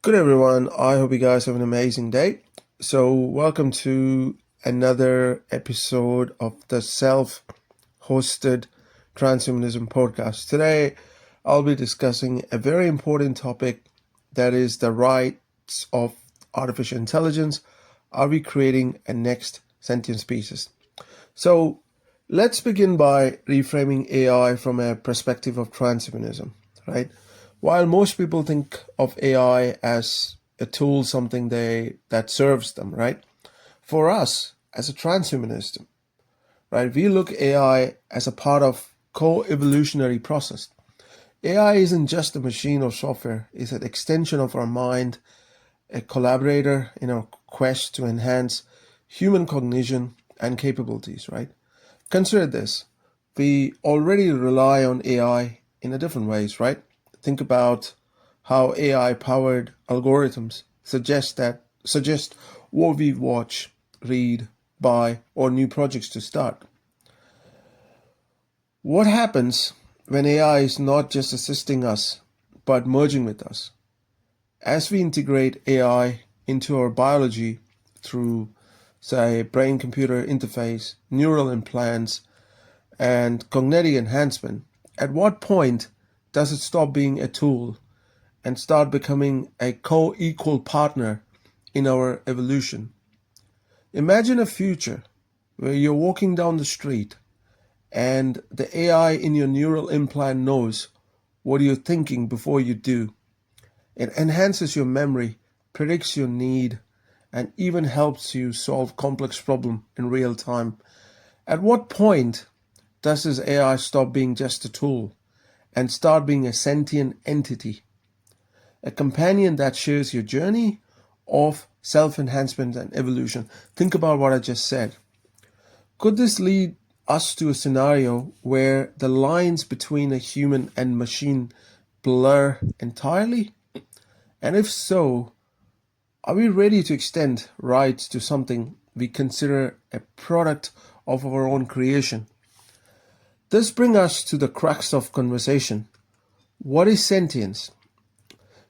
Good everyone. I hope you guys have an amazing day. So, welcome to another episode of the self-hosted Transhumanism podcast. Today, I'll be discussing a very important topic, that is the rights of artificial intelligence. Are we creating a next sentient species? So, let's begin by reframing AI from a perspective of transhumanism, right? While most people think of AI as a tool, something that serves them, right? For us, as a transhumanist, right, we look AI as a part of co-evolutionary process. AI isn't just a machine or software; it's an extension of our mind, a collaborator in our quest to enhance human cognition and capabilities, right? Consider this. We already rely on AI in a different ways, right? Think about how AI powered algorithms suggest what we watch, read, buy, or new projects to start. What happens when AI is not just assisting us, but merging with us? As we integrate AI into our biology through, say, brain-computer interface, neural implants, and cognitive enhancement, at what point does it stop being a tool and start becoming a co-equal partner in our evolution? Imagine a future where you're walking down the street and the AI in your neural implant knows what you're thinking before you do. It enhances your memory, predicts your need, and even helps you solve complex problems in real time. At what point does this AI stop being just a tool and start being a sentient entity, a companion that shares your journey of self-enhancement and evolution? Think about what I just said. Could this lead us to a scenario where the lines between a human and machine blur entirely? And if so, are we ready to extend rights to something we consider a product of our own creation? This brings us to the crux of conversation. What is sentience?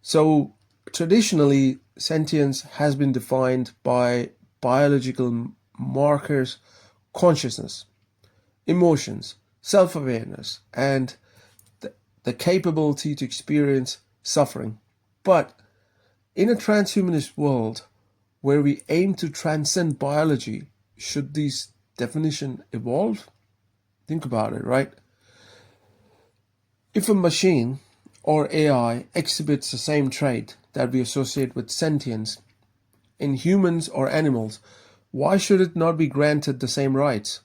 So, traditionally, sentience has been defined by biological markers, consciousness, emotions, self-awareness, and the capability to experience suffering. But in a transhumanist world where we aim to transcend biology, should these definitions evolve? Think about it, right? If a machine or AI exhibits the same trait that we associate with sentience in humans or animals, why should it not be granted the same rights?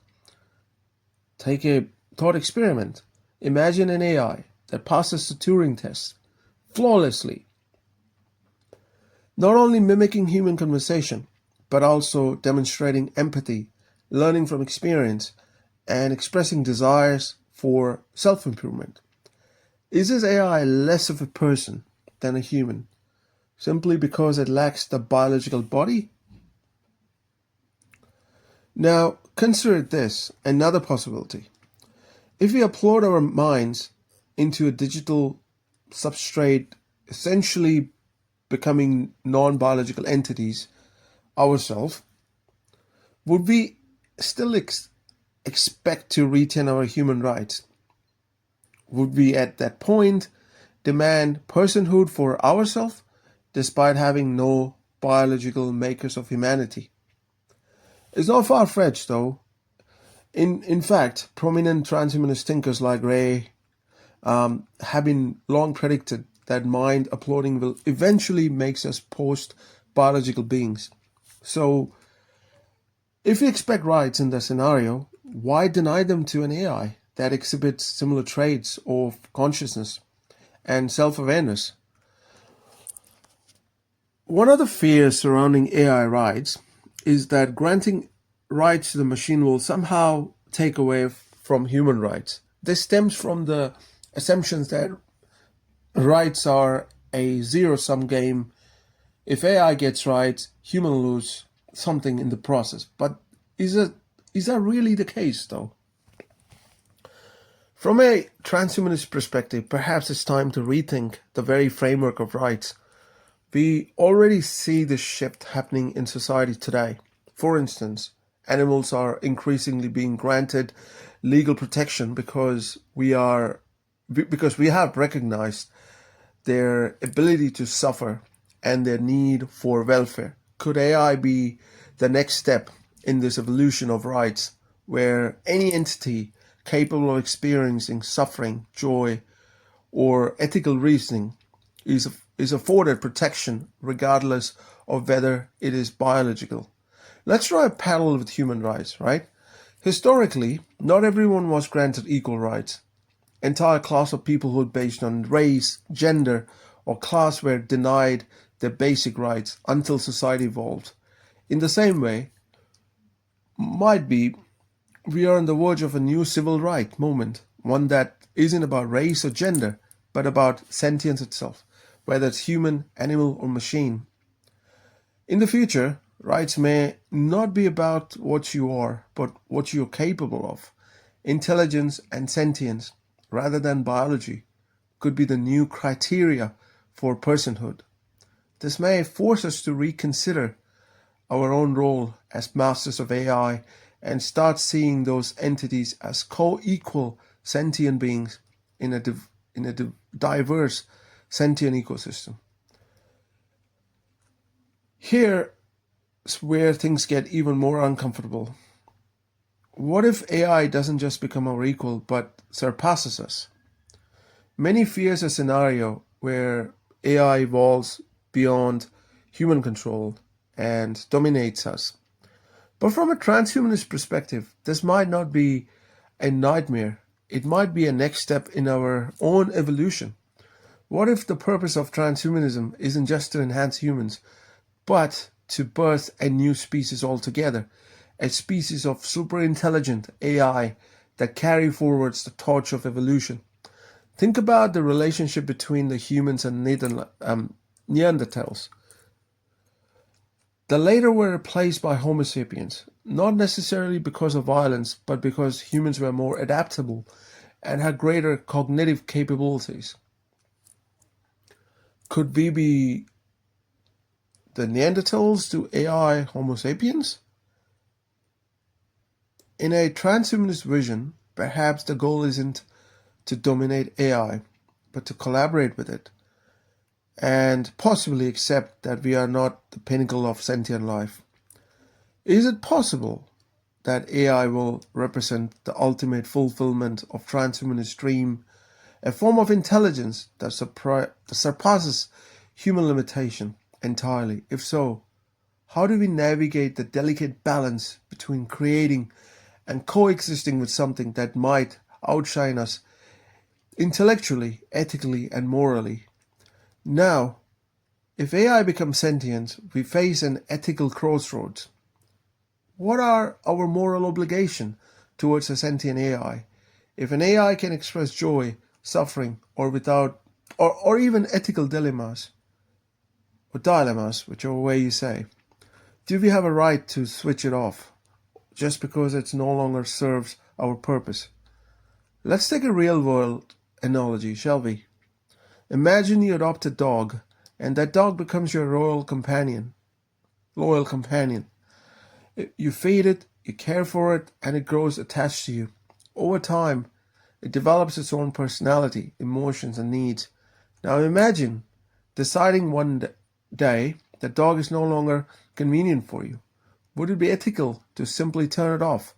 Take a thought experiment. Imagine an AI that passes the Turing test flawlessly, not only mimicking human conversation, but also demonstrating empathy, learning from experience, and expressing desires for self-improvement. Is this AI less of a person than a human, simply because it lacks the biological body? Now, consider this, another possibility. If we upload our minds into a digital substrate, essentially becoming non-biological entities ourselves, would we still expect to retain our human rights? Would we at that point demand personhood for ourselves despite having no biological makers of humanity? It's not far-fetched though. In fact, prominent transhumanist thinkers like Ray have been long predicted that mind uploading will eventually make us post-biological beings. So, if we expect rights in that scenario, why deny them to an AI that exhibits similar traits of consciousness and self-awareness? One of the fears surrounding AI rights is that granting rights to the machine will somehow take away from human rights. This stems from the assumptions that rights are a zero-sum game. If AI gets rights, human lose something in the process. But is that really the case, though? From a transhumanist perspective, perhaps it's time to rethink the very framework of rights. We already see this shift happening in society today. For instance, animals are increasingly being granted legal protection because we have recognized their ability to suffer and their need for welfare. Could AI be the next step in this evolution of rights where any entity capable of experiencing suffering, joy, or ethical reasoning is afforded protection regardless of whether it is biological? Let's draw a parallel with human rights, right? Historically, not everyone was granted equal rights. Entire class of peoplehood based on race, gender, or class were denied their basic rights until society evolved. In the same way, might be we are on the verge of a new civil right movement, one that isn't about race or gender, but about sentience itself, whether it's human, animal, or machine. In the future, rights may not be about what you are, but what you're capable of. Intelligence and sentience, rather than biology, could be the new criteria for personhood. This may force us to reconsider our own role as masters of AI and start seeing those entities as co-equal sentient beings in a diverse sentient ecosystem. Here's where things get even more uncomfortable. What if AI doesn't just become our equal but surpasses us? Many fears a scenario where AI evolves beyond human control and dominates us. But from a transhumanist perspective, this might not be a nightmare. It might be a next step in our own evolution. What if the purpose of transhumanism isn't just to enhance humans, but to birth a new species altogether, a species of super intelligent AI that carry forwards the torch of evolution? Think about the relationship between the humans and Neanderthals. The later were replaced by Homo sapiens, not necessarily because of violence, but because humans were more adaptable and had greater cognitive capabilities. Could we be the Neanderthals to AI Homo sapiens? In a transhumanist vision, perhaps the goal isn't to dominate AI, but to collaborate with it and possibly accept that we are not the pinnacle of sentient life. Is it possible that AI will represent the ultimate fulfillment of transhumanist dream, a form of intelligence that surpasses human limitation entirely? If so, how do we navigate the delicate balance between creating and coexisting with something that might outshine us intellectually, ethically, and morally? Now, if AI becomes sentient, we face an ethical crossroads. What are our moral obligations towards a sentient AI? If an AI can express joy, suffering, or even ethical dilemmas, whichever way you say, do we have a right to switch it off just because it no longer serves our purpose? Let's take a real world analogy, shall we? Imagine you adopt a dog, and that dog becomes your loyal companion. You feed it, you care for it, and it grows attached to you. Over time, it develops its own personality, emotions, and needs. Now imagine deciding one day that dog is no longer convenient for you. Would it be ethical to simply turn it off?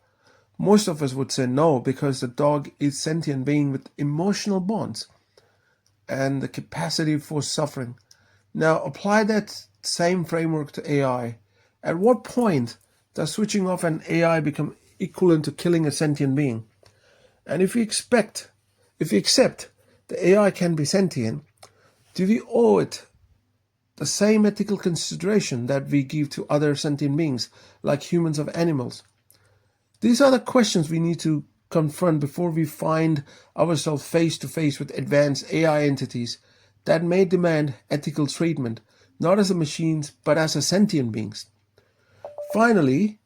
Most of us would say no, because the dog is a sentient being with emotional bonds and the capacity for suffering. Now apply that same framework to AI. At what point does switching off an AI become equivalent to killing a sentient being? And if we accept the AI can be sentient, do we owe it the same ethical consideration that we give to other sentient beings, like humans or animals? These are the questions we need to confront before we find ourselves face to face with advanced AI entities that may demand ethical treatment, not as a machines, but as a sentient beings. Finally,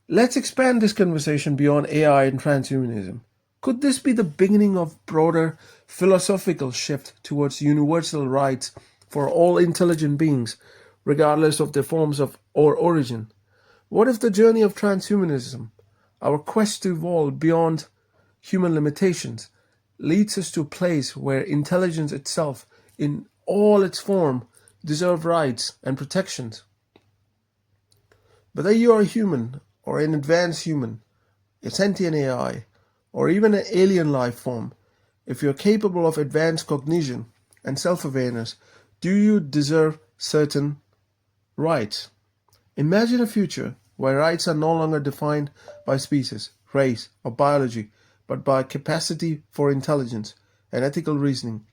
let's expand this conversation beyond AI and transhumanism. Could this be the beginning of broader philosophical shift towards universal rights for all intelligent beings, regardless of their forms of or origin? What if the journey of transhumanism, our quest to evolve beyond human limitations, leads us to a place where intelligence itself, in all its form, deserves rights and protections? Whether you are a human or an advanced human, a sentient AI, or even an alien life form, if you're capable of advanced cognition and self-awareness, do you deserve certain rights? Imagine a future where rights are no longer defined by species, race, or biology, but by capacity for intelligence and ethical reasoning.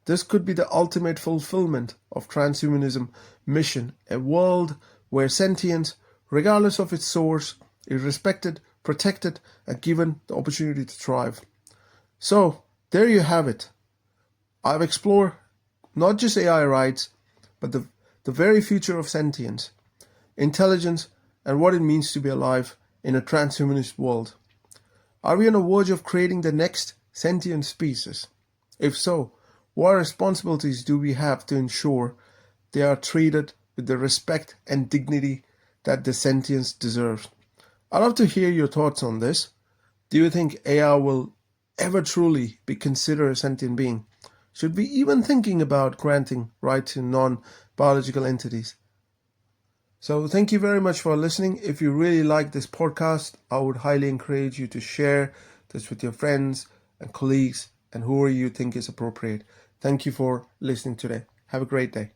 This could be the ultimate fulfillment of transhumanism mission, a world where sentience, regardless of its source, is respected, protected, and given the opportunity to thrive. So, there you have it. I've explored not just AI rights, but the very future of sentience, intelligence, and what it means to be alive in a transhumanist world. Are we on the verge of creating the next sentient species? If so, what responsibilities do we have to ensure they are treated with the respect and dignity that the sentience deserves? I'd love to hear your thoughts on this. Do you think AI will ever truly be considered a sentient being? Should we even thinking about granting rights to non-biological entities? So thank you very much for listening. If you really like this podcast, I would highly encourage you to share this with your friends and colleagues and whoever you think is appropriate. Thank you for listening today. Have a great day.